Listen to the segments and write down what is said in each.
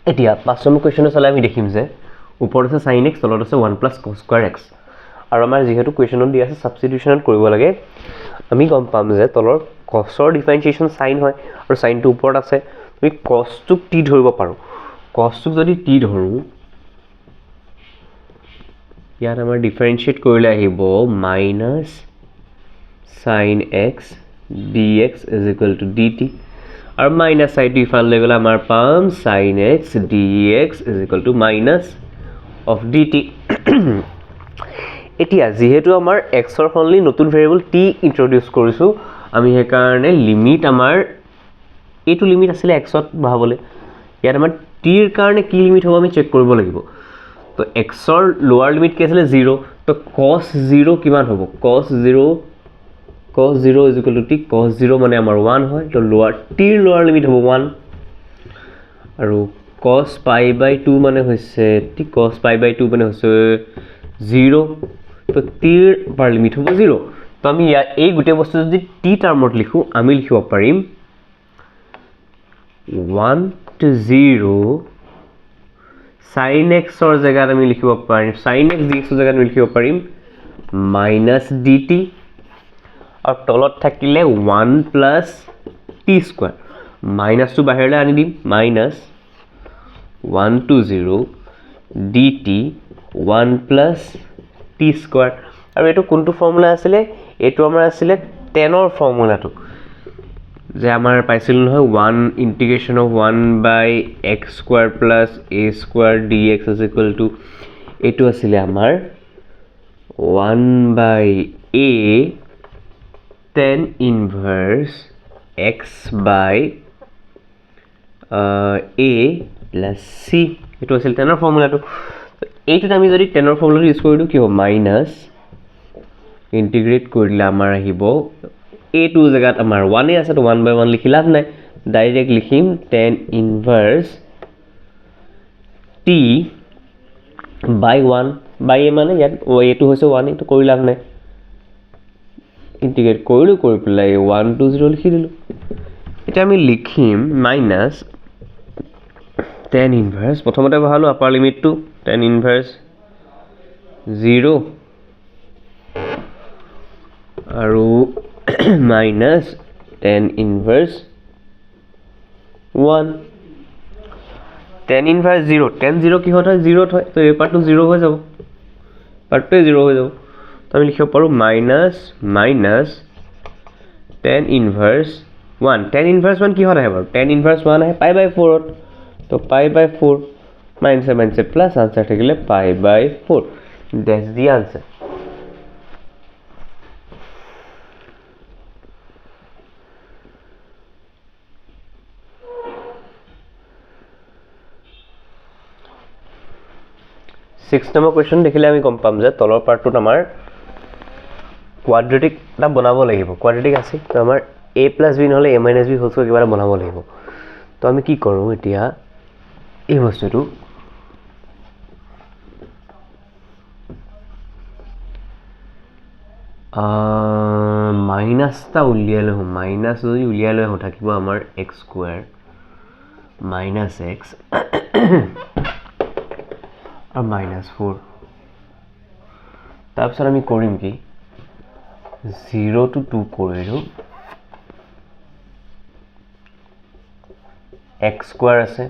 এতিয়া 5 number question চালে আমি দেখিম যে ওপৰত আছে sin x তলত আছে 1 + cos square x আৰু আমাৰ যেহেতু কুৱেশ্যনত দিয়া আছে সাবস্টিটিউশনত কৰিব লাগে আমি গম পাম যে তলৰ cosৰ ডিফাৰেন্সিয়েচন sin হয় আৰু sin টো ওপৰত আছে তুমি cos টোক t ধৰিব পাৰো cos টোক যদি t ধৰো ইয়াত আমাৰ ডিফাৰেন্সিয়েট কৰিলে আহিব -sin x dx = dt আৰু মাইনাস সাইড ইফালে গলে আমাৰ পাম sin x dx - of dt এতিয়া যেহেতু আমাৰ x ৰ সলনি নতুন ভেৰিয়েবল t ইন্ট্ৰোডিউস কৰিছো আমি হে কাৰণে লিমিট আমাৰ এটো লিমিট আছিল x ত বহাবলে ইয়াত আমাৰ t ৰ কাৰণে কি লিমিট হ'ব আমি চেক কৰিব লাগিব তো x ৰ লোৱাৰ লিমিট কি আছিল 0 তো cos 0 কিমান হ'ব cos 0 = t cos 0 মানে আমাৰ 1 হয় তো লোৱাৰ t ৰ লোৱাৰ লিমিট হ'ব 1 আৰু cos π/2 মানে হৈছে t cos π/2 মানে হৈছে 0 তো t ৰ পাৰ লিমিট হ'ব 0 তো আমি এই গুটে বস্তু যদি t টাৰ্মত লিখো আমি লিখিব পাৰিম 1 to 0 sin x ৰ জায়গাত আমি লিখিব পাৰিম sin x dx ৰ জায়গাত আমি লিখিব পাৰিম -dt আৰু তলত থাকিলে 1 + t² মাইনাস টো বাহিৰলৈ আনি দিম -1 to 0 dt 1 + t² আৰু এটো কোনটো ফৰ্মুলা আছিল এটো আমাৰ আছিল tan ৰ ফৰ্মুলাটো যে আমাৰ পাইছিল নহয় 1 integration of 1/x² + a² dx এটো আছিল আমাৰ 1/a tan inverse x / a + c এটো আছিল tan ৰ ফৰ্মুলাটো এইটোত আমি যদি tan ৰ ফৰ্মুলাটো ইউজ কৰি দিও কি হ'ব মাইনাস ইন্টিগ্ৰেট কৰিলে আমাৰ আহিব a টো জায়গাত আমাৰ 1 এ আছে তো 1/1 লিখি লাভ নাই ডাইৰেক্ট লিখিম tan inverse t / 1 by a মানে ইয়াত a টো হৈছে 1 এটো কৰি লাভ নাই ইন্টিগ্ৰেট কৰিলো কৰি পেলাই 1 to 0 লিখি দিলো এটা আমি লিখিম মাইনাস tan inverse প্ৰথমতে বহালো আপাৰ লিমিটটো tan inverse 0 আৰু minus tan inverse 1 tan inverse 0 tan 0 কি হয় 0 হয় তো এই পার্টটো 0 হৈ যাব পার্টটো 0 হৈ যাব তো আমি লিখিব পাৰো minus tan inverse 1 tan inverse 1 কি হয় আহে বাৰু tan inverse 1 আহে π/4 ত তো π/4 minus plus answer থাকিলে π/4 that's the answer Six number question দেখিলে আমি গম পাম যে তলৰ পাৰ্টটোত আমাৰ কোৱাড্ৰেটিক এটা বনাব লাগিব কোৱাড্ৰেটিক আছে তো আমাৰ a + b নহলে a - b হোল স্কয়াৰ কিবা এটা বনাব লাগিব তো আমি কি কৰো এতিয়া এই বস্তুটো মাইনাসটা উলিয়ালে হম মাইনাস যদি উলিয়ালে হ থাকিব আমাৰ x² - x আৰ -4 তাৰপিছত আমি কৰিম কি 0 to 2 কৰিলো x² আছে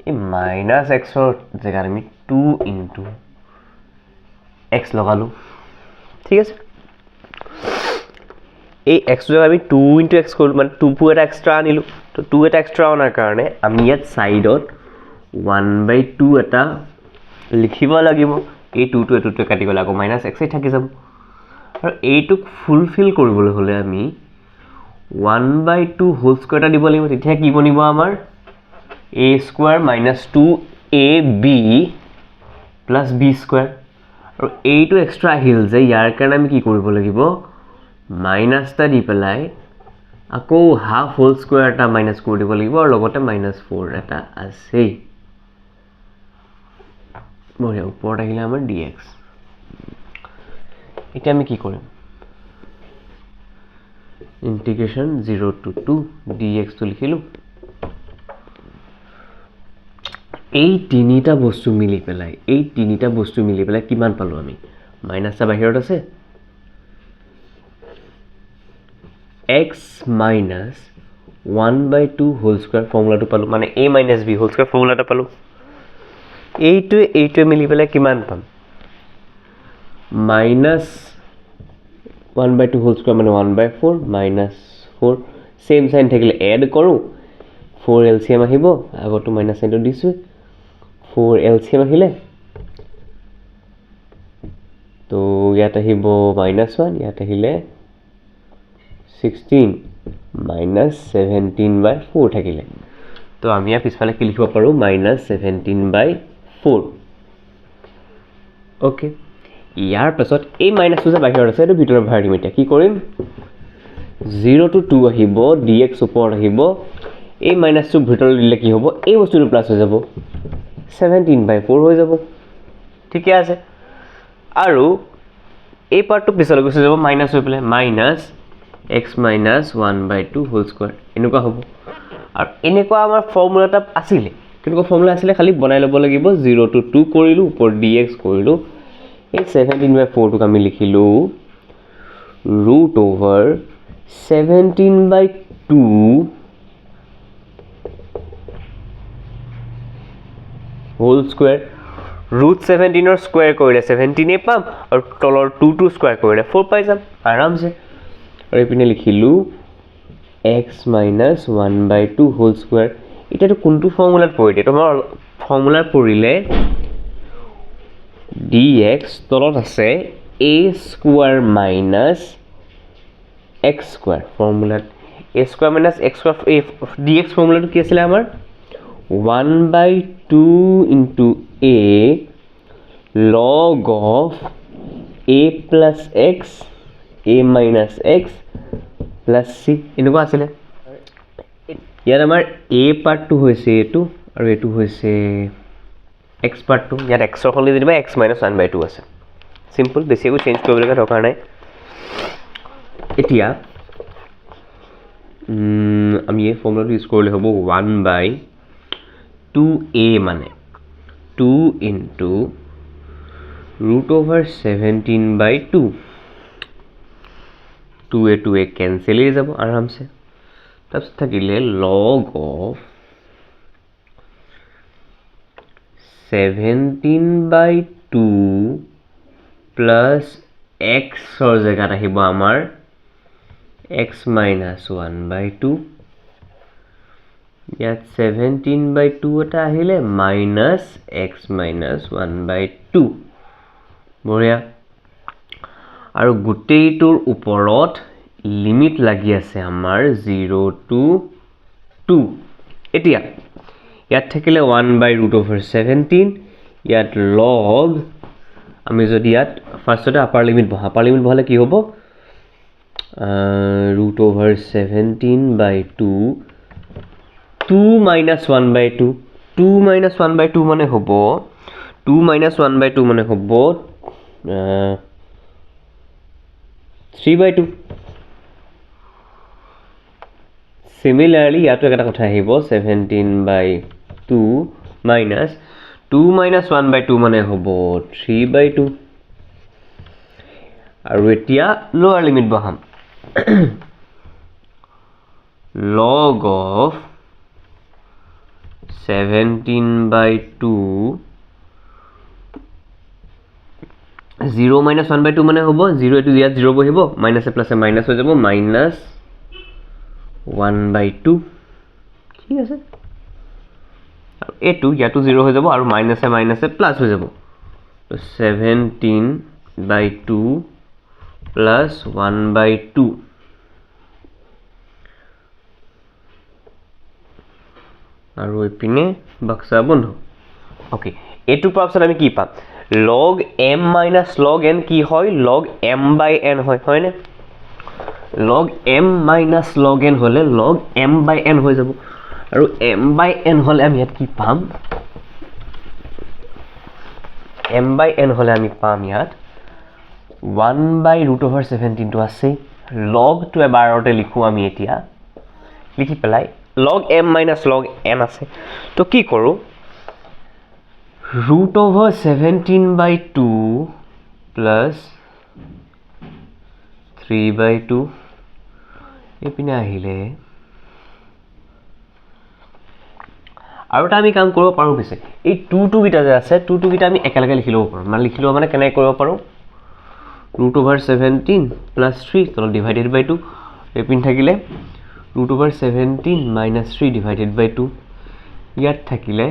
এই -x ৰ জায়গাত আমি 2 into x লগালো ঠিক আছে এই x জায়গাত আমি 2 into x কৰিলো মানে 2 এটা এক্সট্ৰা আনিলো তো 2 এটা এক্সট্ৰা আনাৰ কাৰণে আমি ইয়াত সাইডত 1/2 এটা লিখিব লাগিব এই 2 টো এটোতে কাটি গলে আকৌ -x এ থাকি যাব আৰু এইটোক ফুলফিল কৰিবলৈ হলে আমি 1/2 হোল স্কয়াৰ এটা দিব লাগিব তেতিয়া কি বনিব আমাৰ a² - 2ab + b² আৰু এইটো এক্সট্ৰা আহিল যে ইয়াৰ কাৰণে আমি কি কৰিব লাগিব মাইনাস টা দি পেলাই আকৌ হাফ হোল স্কয়াৰ এটা মাইনাস কৰি দিব লাগিব আৰু লগতে -4 এটা আছে বঢ়িয়া ওপৰত আহিলে আমাৰ dx এতিয়া আমি কি কৰিম ইন্টিগ্ৰেশন 0 to 2 dx তো লিখিলো এই তিনিটা বস্তু মিলি পেলাই কিমান পালোঁ আমি মাইনাছটা বাহিৰত আছে x minus 1/2 হোল স্কোৱাৰ ফৰ্মুলাটো পালোঁ মানে a minus b whole square ফৰ্মুলাটো পালোঁ এইটোৱে মিলি পেলাই কিমান পাম minus 1/2 হোল স্কোৱাৰ মানে 1/4 minus 4 সেম সাইন থাকিলে এড কৰোঁ 4 LCM আহিব আগতো মাইনাস সাইনটো দিছোঁ 4 LCM আহিলে তো ইয়াত আহিব -1 ইয়াত আহিলে 16 minus 17/4 থাকিলে তো আমি ইয়াৰ পিছফালে কি লিখিব পাৰোঁ -17/4 ওকে ইয়াৰ পাছত এই মাইনাছটো যে বাহিৰত আছে এইটো ভিতৰত ভৰাই দিম এতিয়া কি কৰিম 0 to 2 আহিব dx ওপৰত আহিব এই মাইনাছটো ভিতৰত দিলে কি হ'ব এই বস্তুটো প্লাস হৈ যাব 17/4 হৈ যাব ঠিক আছে আৰু এই পাৰ্টটো পিছলৈ গুচি যাব মাইনাছ হৈ পেলাই minus x minus 1/2 whole square এনেকুৱা হ'ব আৰু এনেকুৱা আমাৰ ফৰ্মুলাটা আছিল কিন্তু ফৰ্মুলা আছিল খালি বনাই ল'ব লাগিব 0 to 2 কৰিলো ওপৰ dx কৰিলো এই 17/4 টোক আমি লিখিলো root over 17/2 whole square root 17 or square কৰিলে 17 এ পাম আৰু তলৰ 2 to square কৰিলে 4 পাই যাম আৰামছে আৰু এপিনে লিখিলো x minus 1/2 whole square এটাটো কোনটো ফৰ্মুলাত পৰিলে তোমাৰ ফৰ্মুলাত পৰিলে dx তলত আছে a square minus x square ফৰ্মুলাত a square minus x square dx ফৰ্মুলাটো কি আছিল আমাৰ 1/2 into a log of a plus x a minus x plus c এনেকুৱা আছিল ইয়াত আমাৰ a পাৰ্টটো হৈছে এটো আৰু এটো হৈছে x পাৰ্টটো ইয়াত x ৰ সলনি দিবা x minus 1/2 আছে সিম্পল বেছি একো চেঞ্জ কৰিব লগা দৰকাৰ নাই এতিয়া আমি এই ফৰ্মুলাটো ইউজ কৰিলে হ'ব 1/2a মানে 2 into root over 17/2 2a cancel হৈ যাব আৰামছে তাৰপিছত থাকিলে log of 17/2 plus x ৰ জায়গাত আহিব আমাৰ x minus 1/2 ইয়াত 17/2 এটা আহিলে minus x minus 1/2 বঢ়িয়া আৰু গোটেইটোৰ ওপৰত লিমিট লাগি আছে আমাৰ 0 to 2 এতিয়া ইয়াত থাকিলে 1/√17 ইয়াত log আমি যদি ইয়াত ফাৰ্ষ্টতে আপাৰ লিমিট বহালে কি হ'ব √17/2 2 minus 1/2 2 minus 1/2 মানে হ'ব 2 minus 1/2 মানে হ'ব 3/2 similarly ইয়াতো একটা কথা আহিব 17/2 minus 2 minus 1/2 মানে হ'ব 3/2 আৰু এতিয়া লোৱাৰ লিমিট বহাম log of 17/2 0 minus 1/2 মানে হ'ব 0 এটো ইয়াত 0 বহিব মাইনাস প্লাস মাইনাস হৈ যাব মাইনাস 1/2 ঠিক আছে আৰু এটো ইয়াতো 0 হৈ যাব আৰু মাইনাসে প্লাস হৈ যাব তো 17/2 plus 1/2 আৰু এপিনে বাক্সা বন্ধ ওকে এটো পাছত আমি কি পাম log m minus log n কি হয় log m/n হয় না log m minus log n হলে log m/n হৈ যাব আৰু m/n হলে আমি ইয়াত কি পাম m/n হলে আমি পাম ইয়াত 1/√17 টো আছে log টো এবাৰতে লিখো আমি এতিয়া লিখি পেলাই log m minus log n আছে তো কি কৰো √17/2 প্লাছ 3/2 এইপিনে আহিলে আৰু এটা আমি কাম কৰিব পাৰোঁ পিছে এই 2 কেইটা যে আছে 2 কেইটা আমি একেলগে লিখি ল'ব পাৰোঁ মানে লিখি ল'ব মানে কেনেকৈ কৰিব পাৰোঁ √17 প্লাছ 3 তলত /2 এইপিনে থাকিলে √17 মাইনাছ 3 /2 ইয়াত থাকিলে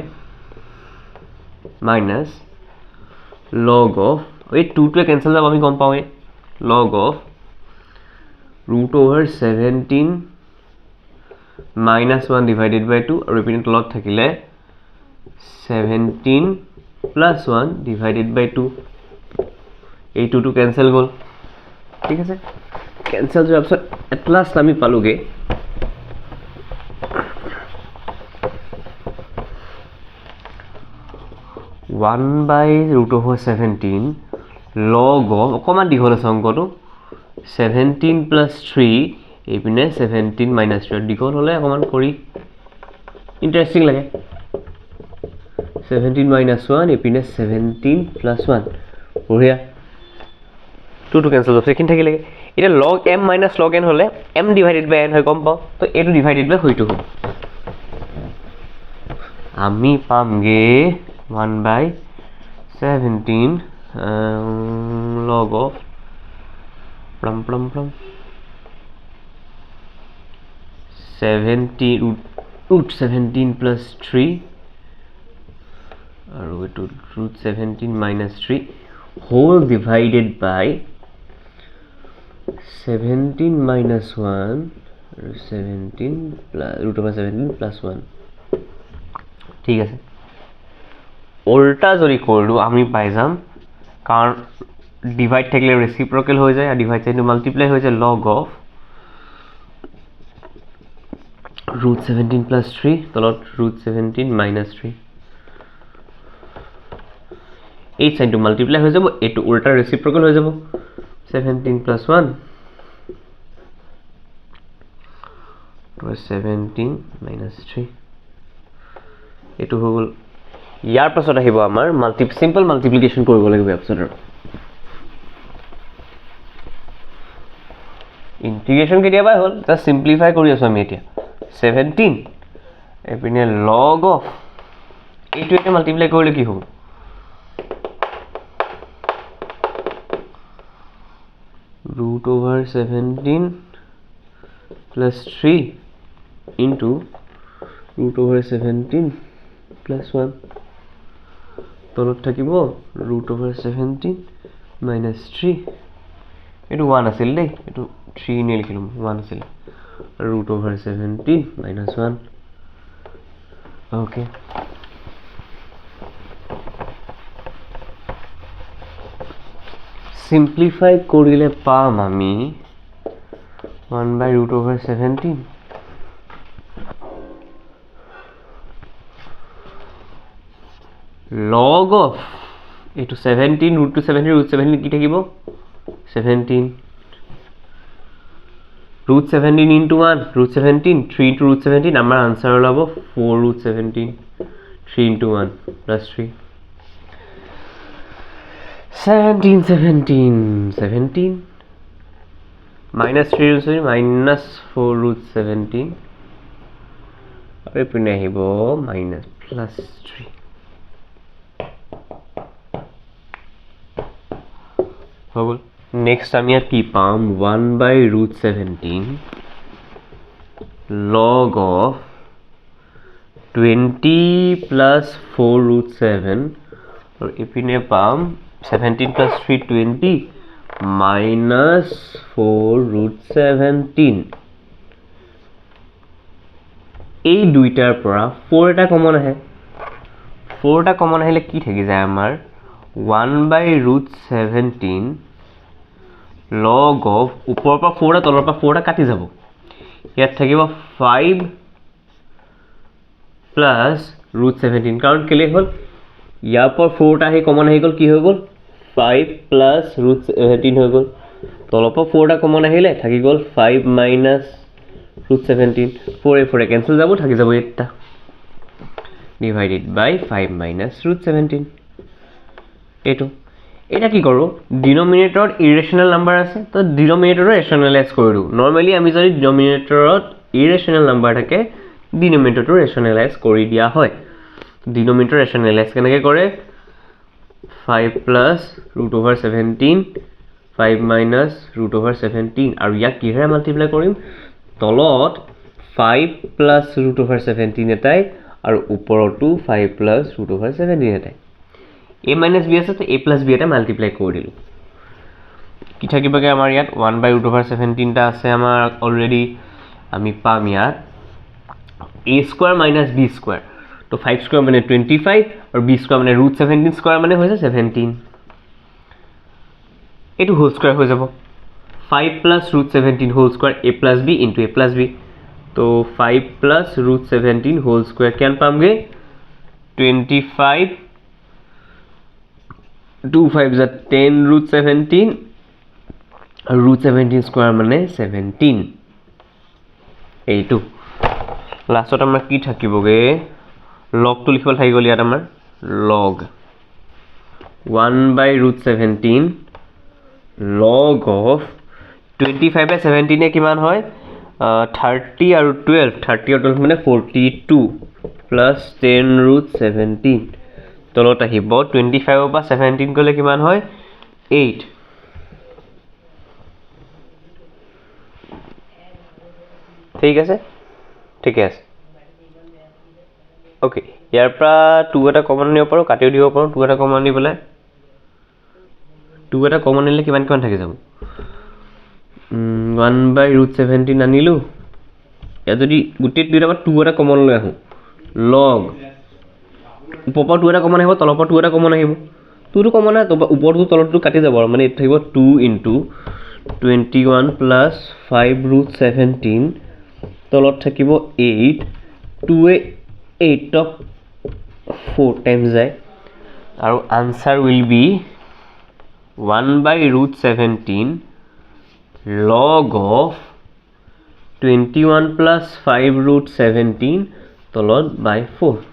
মাইনাছ লগ অফ এই 2টোৱে কেঞ্চেল যাব আমি গম পাওঁৱেই লগ অফ √17 মাইনাছ 1 /2 আৰু এইপিনে তলত থাকিলে 17 প্লাছ 1 /2 এই 2টো কেঞ্চেল গ'ল ঠিক আছে কেঞ্চেল যোৱাৰ পিছত এট লাষ্ট আমি পালোঁগৈ 1/√17 লগ অফ অকণমান দীঘল আছে অংকটো 17 প্লাছ 3 এইপিনে 17 মাইনাছ 3 দীঘল হ'লে অকণমান কৰি ইণ্টাৰেষ্টিং লাগে 17 মাইনাছ 1 এইপিনে 17 প্লাছ 1 বঢ়িয়া 2টো কেঞ্চেল হ'ব সেইখিনি থাকিলে এতিয়া লগ m মাইনাছ লগ n হ'লে m /n হয় গম পাওঁ তো এইটো ডিভাইডেড বাই হয়টো হ'ব আমি পামগৈ 1/17 log of √17 plus 3 আৰু এইটো √17 minus 3 whole divided by 17 minus 1 আৰু 17 plus √17 plus 1 ঠিক আছে উল্টা যদি কৰিলোঁ আমি পাই যাম কাৰণ ডিভাইড থাকিলে ৰেচিপ্ৰকেল হৈ যায় আৰু ডিভাইড চাইনটো মাল্টিপ্লাই হৈ যায় লগ অফ √17 plus 3 তলত √17 minus 3 এই চাইনটো মাল্টিপ্লাই হৈ যাব এইটো উল্টা ৰেচিপ্ৰকেল হৈ যাব 17 plus 1 17 minus 3 এইটো হৈ গ'ল ইয়াৰ পাছত আহিব আমাৰ সিম্পল মাল্টিপ্লিকেশ্যন কৰিব লাগিব ইয়াৰ পাছত আৰু ইন্টিগ্ৰেশ্যন কেতিয়াবা হ'ল জাষ্ট সিম্পলিফাই কৰি আছোঁ আমি এতিয়া 17 এইপিনে লগ অফ এইটো এটা মাল্টিপ্লাই কৰিলে কি হ'ব √17 plus 3 into √17 plus 1 তলত থাকিব √17 minus 3 এইটো 1 আছিল দেই এইটো 3 নে লিখিলোঁ 1 আছিল √17 minus 1 okay simplify কৰিলে পাম আমি 1/√17 log of এইটো 17 √17 কি থাকিব 17 √17 into 1 √17 3 into √17 আমাৰ আনসাৰ ওলাব 4√17 3 into 1 plus 3 17 minus 3 minus 4√17 আৰু এইপিনে আহিব minus plus 3 হৈ গ'ল নেক্সট আমি ইয়াত কি পাম 1/√17 log of 20 plus 4√7 আৰু এইপিনে পাম 17 plus 3 20 minus 4√17 এই দুইটাৰ পৰা 4 এটা কমন আহে 4 এটা কমন আহিলে কি থাকি যায় আমাৰ 1/√17 log of ওপৰৰ পৰা 4 এটা তলৰ পৰা 4 এটা কাটি যাব ইয়াত থাকিব 5 plus √17 কাৰণ কেলে হ'ল ইয়াৰ পৰা 4 টা আহি কমন আহি গ'ল কি হৈ গ'ল 5 plus √17 হৈ গ'ল তলৰ পৰা 4 টা কমন আহিলে থাকি গ'ল 5 minus √17 4 কেঞ্চেল যাব থাকি যাব এটা ডিভাইডেড বাই 5 মাইনাছ ৰুট 17 এইটো এটা কি কৰোঁ ডিনমিনেটৰত ইৰেশ্যনেল নাম্বাৰ আছে তো ডিনমিনেটৰত ৰেশ্যনেলাইজ কৰি দিওঁ নৰ্মেলি আমি যদি ডিনমিনেটৰত ইৰেশ্যনেল নাম্বাৰ থাকে ডিনমিনেটৰটো ৰেশ্যনেলাইজ কৰি দিয়া হয় ডিনমিনেটৰ ৰেশ্যনেলাইজ কেনেকৈ কৰে 5 plus root over 17 5 minus root over 17 আৰু ইয়াক কিহেৰে মাল্টিপ্লাই কৰিম তলত 5 প্লাছ ৰুট অভাৰ 17 এটাই আৰু ওপৰতো 5 প্লাছ ৰুট অভাৰ 17 এটাই a মাইনাছ b আছে তো a প্লাছ b এটা মাল্টিপ্লাই কৰি দিলোঁ কি থাকিবগৈ আমাৰ ইয়াত 1 বাই ৰুট অভাৰ 17 টা আছে আমাৰ অলৰেডি আমি পাম ইয়াত a square minus b square তো 5 স্কোৱাৰ মানে 25 আৰু b স্কোৱাৰ মানে ৰুট 17 স্কোৱাৰ মানে হৈছে 17 এইটো হোল স্কোৱাৰ হৈ যাব 5 plus root 17 whole square a plus b into a plus b তো 5 প্লাছ ৰুট 17 হোল স্কোৱাৰ কিমান পামগৈ 25 2 5 is 10 root 17 root 17 square মানে 17 এইটো লাষ্টত আমাৰ কি থাকিবগে লগটো লিখিব থাকি গ'ল ইয়াত আমাৰ log 1 by root 17 log of 25 by 17 এ কিমান হয় 30 আৰু 12 30 আৰু 12 মানে 42 plus 10 root 17 তলত আহিব 25 পৰা 17 গ'লে কিমান হয় 8 ঠিক আছে ঠিকে আছে ওকে ইয়াৰ পৰা 2 এটা কমন নিব পাৰোঁ কাটিও দিব পাৰোঁ 2 এটা কমন নি পেলাই 2 এটা কমন নিলে কিমান কিমান থাকি যাব 1 by root 17 আনিলোঁ ইয়াত যদি গোটেই দুটা পৰা 2 এটা কমন লৈ আহোঁ log ওপৰৰ 2 এটা কমন আহিব তলৰ পৰা 2 এটা কমন আহিব 2টো কমন আছে ওপৰটো তলৰটো কাটি যাব আৰু মানে এইটো থাকিব 2 ইনটু 21 প্লাছ 5 ৰুট 17 তলত থাকিব 8 2 এ 8ক 4 টাইমছ যায় আৰু answer will be 1 by root 17 log of 21 plus 5 root 17 তলত by 4